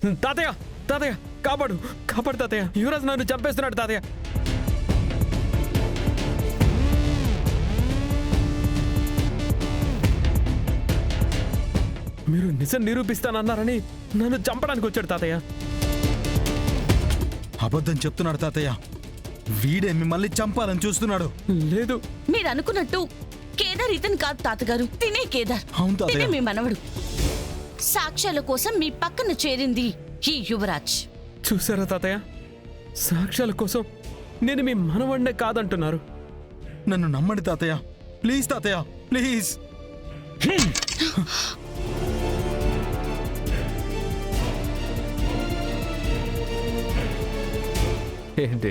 తాతయ్య తాతయ్య కాపాడు కాపాడు తాతయ్య, యువరాజ్ నన్ను చంపేస్తున్నాడు తాతయ్య. మీరు నిజం నిరూపిస్తానన్నారని నన్ను చంపడానికి వచ్చాడు తాతయ్య. అబద్ధం చెప్తున్నాడు తాతయ్య. వీడే మిమ్మల్ని చంపాలని చూస్తున్నాడు. లేదు, మీరు అనుకున్నట్టు కేదార్ ఇతను కాదు తాతగారు, తినే కేదార్. అవును తాతయ్య. తినే మీ మనవడు. సాక్ష్యాల కోసం మీ పక్కన చేరింది ఈ యువరాజ్. చూసారా తాతయ్య, సాక్ష్యాల కోసం నేను మీ మనవడినే కాదంటున్నారు. నన్ను నమ్మండి తాతయ్య, ప్లీజ్ తాతయ్య, ప్లీజ్. ఏంటి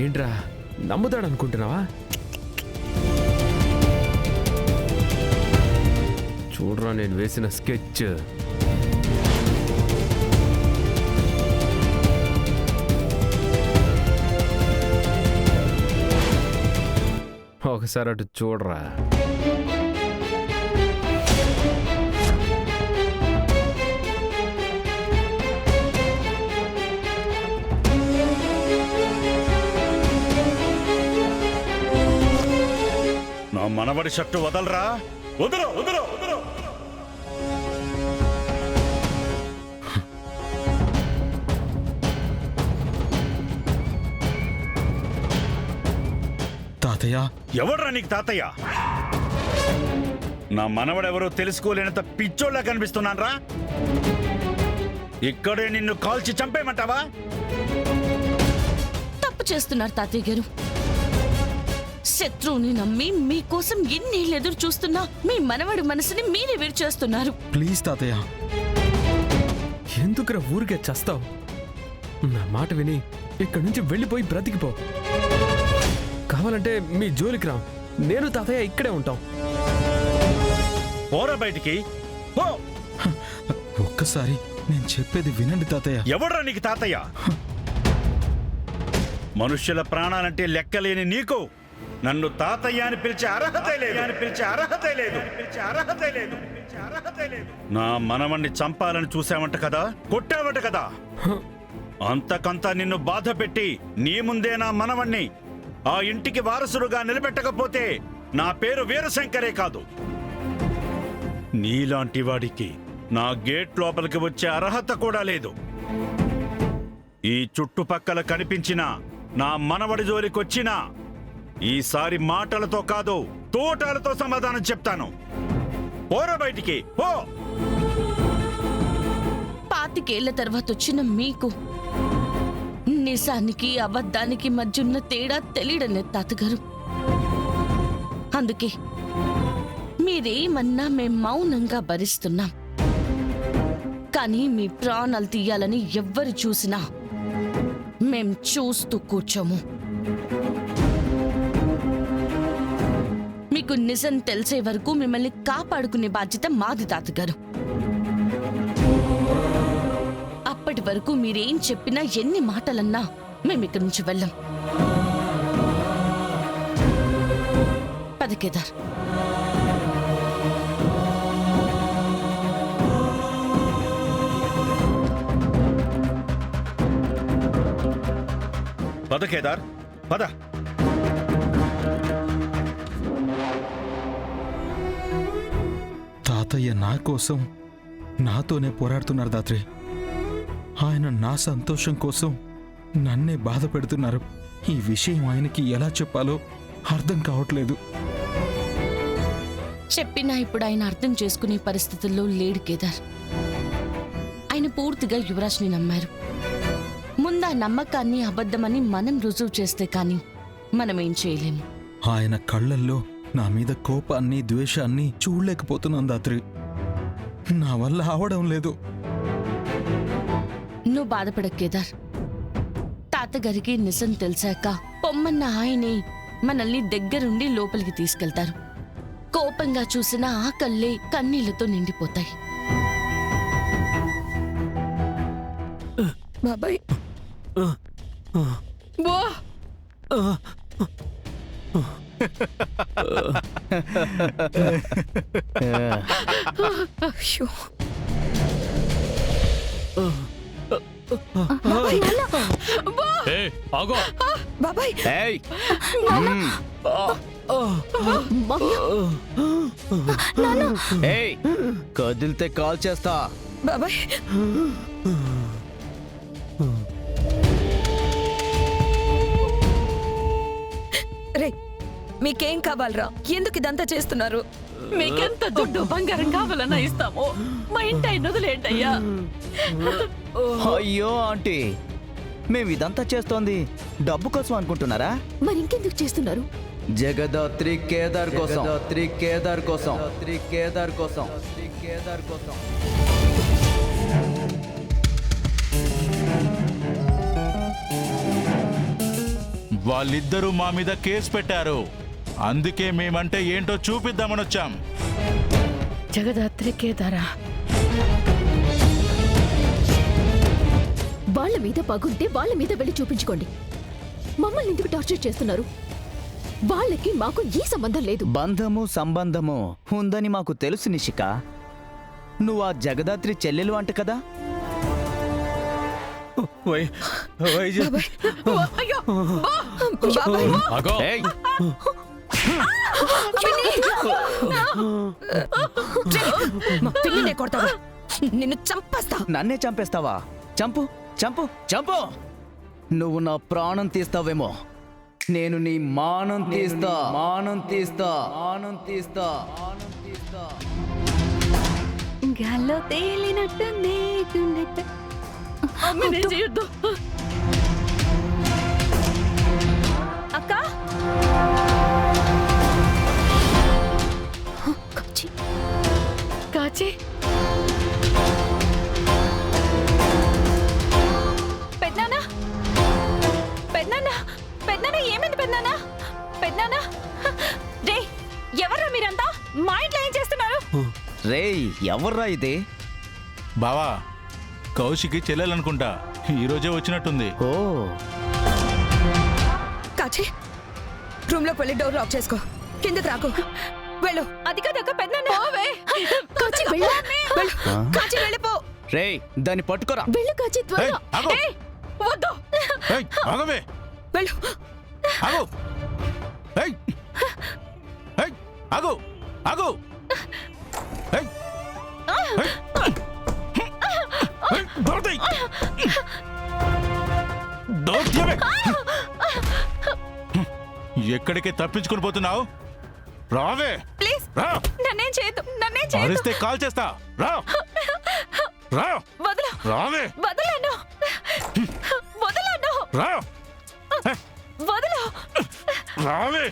ఏంట్రా, నమ్ముతాడనుకుంటున్నావా? చూడరా నేను వేసిన స్కెచ్. ఒకసారి అటు చూడరా. నా మనవడి షర్టు వదలరా, వదలు వదలు వదలు. తాతయ్య, ఎవడ్రా నీకు తాతయ్య? నా మనవడెవరో తెలుసుకోలేనంత పిచ్చోళ్ళ కనిపిస్తున్నాన్రా. ఇక్కడే నిన్ను కాల్చి చంపేయమంటావా? తప్పు చేస్తున్నారు తాతయ్య గారు. శత్రువుని నమ్మి మీకోసం ఎన్నేళ్ళు ఎదురు చూస్తున్నా మీ మనవడి మనసుని మీరే వేరు చేస్తున్నారు. ప్లీజ్ తాతయ్య. ఎందుకురా ఊరికే చస్తావు? నా మాట విని ఇక్కడి నుంచి వెళ్ళిపోయి బ్రతికిపో. కావాలంటే మీ జోలికి రా, నేను తాతయ్య ఇక్కడే ఉంటాం. పోరా బయటికి పో. ఒక్కసారి నేను చెప్పేది వినండి తాతయ్య. ఎవడ్రా నీకు తాతయ్య? మనుష్యుల ప్రాణాలంటే లెక్కలేని నీకు నన్ను తాతయ్య అని పిలిచే అర్హతే లేదు. నా మనవణ్ణి చంపాలని చూసావంట కదా, కొట్టావంట కదా. అంతకంతా నిన్ను బాధ పెట్టి నీ ముందే నా మనవణ్ణి ఆ ఇంటికి వారసుడుగా నిలబెట్టకపోతే నా పేరు వీరశంకరే కాదు. నీలాంటి వాడికి నా గేట్ లోపలికి వచ్చే అర్హత కూడా లేదు. ఈ చుట్టుపక్కల కనిపించిన నా మనవడి జోలికొచ్చినా ఈసారి మాటలతో కాదు, తోటాలతో సమాధానం చెప్తాను. పోరా బయటికి పో. 25 ఏళ్ల తర్వాత వచ్చిన మీకు నిజానికి అబద్ధానికి మధ్యున్న తేడా తెలియడం లేదు తాతగారు. అందుకే మీరేమన్నా మేం మౌనంగా భరిస్తున్నాం. కానీ మీ ప్రాణాలు తీయాలని ఎవ్వరు చూసినా మేం చూస్తూ కూర్చోము. మీకు నిజం తెలిసే వరకు మిమ్మల్ని కాపాడుకునే బాధ్యత మాది తాతగారు. అప్పటి వరకు మీరేం చెప్పినా ఎన్ని మాటలన్నా మేము ఇక్కడి నుంచి వెళ్ళం. పద కేదార్. పద కేదార్ పద. తాతయ్య నా కోసం నాతోనే పోరాడుతున్నారు దాత్రి. ఆయన నా సంతోషం కోసం నన్నే బాధ పెడుతున్నారు. ఈ విషయం ఆయనకి ఎలా చెప్పాలో అర్థం కావట్లేదు. చెప్పినా ఇప్పుడు ఆయన అర్థం చేసుకునే పరిస్థితుల్లో లేడు కేదార్. ఆయన పూర్తిగా యువరాజ్ని నమ్మారు. ముందా నమ్మకాన్ని అబద్ధమని మనం రుజువు చేస్తే కానీ మనమేం చేయలేము. ఆయన కళ్ళల్లో నా మీద కోపాన్ని ద్వేషాన్ని చూడలేకపోతున్నాను దాత్రి. నా వల్ల అవడం లేదు. నువ్వు బాధపడకు కేదార్. తాతగారికి నిజం తెలిసాక పొమ్మన్న ఆయనే మనల్ని దగ్గరుండి లోపలికి తీసుకెళ్తారు. కోపంగా చూసిన ఆ కళ్ళే కన్నీళ్లతో నిండిపోతాయి. బాబాయ్ బో అయ్యో. బాబాయ్, బో. ఆగో బాబాయ్ ఏయ్ ఏయ్ కదిలితే కాల్ చేస్తా. బాబాయ్ రే మీకేం కావాలరా? ఎందుకు ఇదంతా చేస్తున్నారు? మీకెంత దుడ్డు బంగారం కావాలన్నా ఇస్తాము. మా ఇంటి ఆయన వదిలేంటయ్యా. అయ్యో ఆంటీ, మేము ఇదంతా చేస్తోంది డబ్బు కోసం అనుకుంటున్నారా? మరి ఇంకెందుకు చేస్తున్నారు? జగదాత్రి కేదార్ కోసం, జగదాత్రి కేదార్ కోసం, కేదార్ కోసం, కేదార్ కోసం. వాళ్ళిద్దరూ మా మీద కేసు పెట్టారు. అందుకే మేమంటే ఏంటో చూపిద్దామని వచ్చాం. జగదాత్రి కేదారా, వాళ్ళ మీద పగుంటే వాళ్ళ మీద వెళ్ళి చూపించుకోండి. మమ్మల్ని ఎందుకు టార్చర్ చేస్తున్నారు? వాళ్ళకి మాకు ఈ సంబంధం లేదు. బంధము సంబంధము ఉందని మాకు తెలుసు నిషిక. నువ్వు ఆ జగదాత్రి చెల్లెలు అంట కదా. అయ్యో బాబాయ్ ఏయ్, మా పిల్లినే కొడతావా? నిన్ను చంపేస్తా. నన్నే చంపేస్తావా? చంపు చంపు చంపు. నువ్వు నా ప్రాణం తీస్తావేమో, నేను నీ మానం తీస్తా. మానం తీస్తా, మానం తీస్తా, మానం తీస్తా. గాల్లో తేలినట్టుంది గుండె. చేయొద్దు. అక్క కాచి కాచి పెద్దనాన్న, పెద్దనాన్న, పెద్దనాన్న ఏమైంది పెద్దనాన్న? పెద్దనాన్న రే, ఎవర్రా మీరంతా? మా ఇంట్లో ఏం చేస్తున్నారు? రేయ్, ఎవర్రా ఇది? బావా, కౌశికి చెల్లెలనుకుంటా. ఈరోజే వచ్చినట్టుంది. ఓ, కాచి రూమ్ లోకి వెళ్ళి డోర్ లాక్ చేసుకో. కిందకి రాకు. వెళ్ళు. అది కాదక్క పెద్దనాన్న. కాచి వెళ్ళు. వెళ్ళు. కాచి వెళ్ళిపో. రేయ్, దాన్ని పట్టుకోరా. వెళ్ళు కాచి ఏయ్, త్వరగా. ఆగు. వద్దు. ఏయ్, ఆగవే. వెళ్ళు. ఆగు. ఏయ్. ఏయ్, ఆగు. ఆగు. ఏయ్. ఏయ్. ఏయ్, డోర్ తీయ్. డోర్ తీయవే. ఎక్కడికి తప్పించుకుని పోతున్నావు? రావే. ప్లీజ్ రా. నన్నేం చేయొద్దు, నన్నేం చేయొద్దు. అరిస్తే కాల్ చేస్తా. రా. రా. వదలు, రావే. వదలను, వదలను, రా. వదలు. రావే.